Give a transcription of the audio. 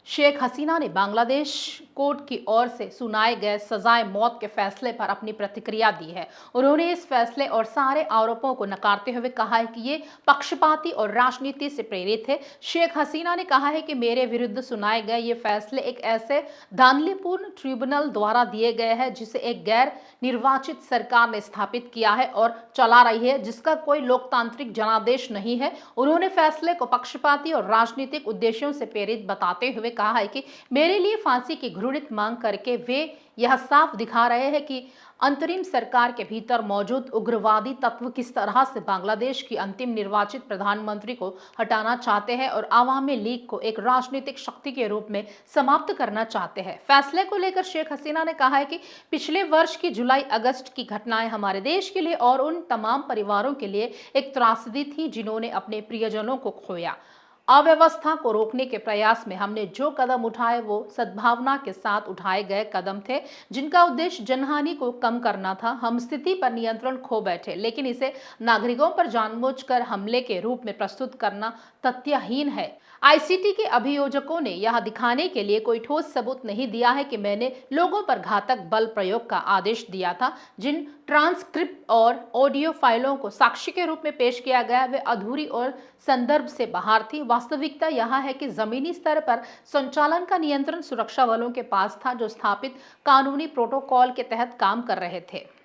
शेख हसीना ने बांग्लादेश कोर्ट की ओर से सुनाए गए सजाए मौत के फैसले पर अपनी प्रतिक्रिया दी है। उन्होंने इस फैसले और सारे आरोपों को नकारते हुए कहा है कि ये पक्षपाती और राजनीति से प्रेरित है। शेख हसीना ने कहा है कि मेरे विरुद्ध सुनाए गए ये फैसले एक ऐसे धांधलीपूर्ण ट्रिब्यूनल द्वारा दिए गए हैं जिसे एक गैर निर्वाचित सरकार ने स्थापित किया है और चला रही है, जिसका कोई लोकतांत्रिक जनादेश नहीं है। उन्होंने फैसले को पक्षपाती और राजनीतिक उद्देश्यों से प्रेरित बताते हुए कहा है कि मेरे लिए फांसी की घृणित मांग करके वे यह साफ दिखा रहे हैं कि अंतरिम सरकार के भीतर मौजूद उग्रवादी तत्व किस तरह से बांग्लादेश की अंतिम निर्वाचित प्रधानमंत्री को हटाना चाहते हैं और आवामी लीग को एक राजनीतिक शक्ति के रूप में समाप्त करना चाहते हैं। फैसले को लेकर शेख हसीना ने कहा है कि पिछले वर्ष की जुलाई अगस्त की घटनाएं हमारे देश के लिए और उन तमाम परिवारों के लिए एक त्रासदी थी जिन्होंने अपने प्रियजनों को खोया। अव्यवस्था को रोकने के प्रयास में हमने जो कदम उठाए वो सद्भावना के साथ उठाए गए कदम थे, जिनका उद्देश्य जनहानि को कम करना था। हम स्थिति पर नियंत्रण खो बैठे, लेकिन इसे नागरिकों पर जानबूझकर हमले के रूप में प्रस्तुत करना तथ्यहीन है। आईसीटी के अभियोजकों ने यह दिखाने के लिए कोई ठोस सबूत नहीं दिया है कि मैंने लोगों पर घातक बल प्रयोग का आदेश दिया था। जिन ट्रांसक्रिप्ट और ऑडियो फाइलों को साक्ष्य के रूप में पेश किया गया वे अधूरी और संदर्भ से बाहर थी। वास्तविकता यह है कि जमीनी स्तर पर संचालन का नियंत्रण सुरक्षा बलों के पास था, जो स्थापित कानूनी प्रोटोकॉल के तहत काम कर रहे थे।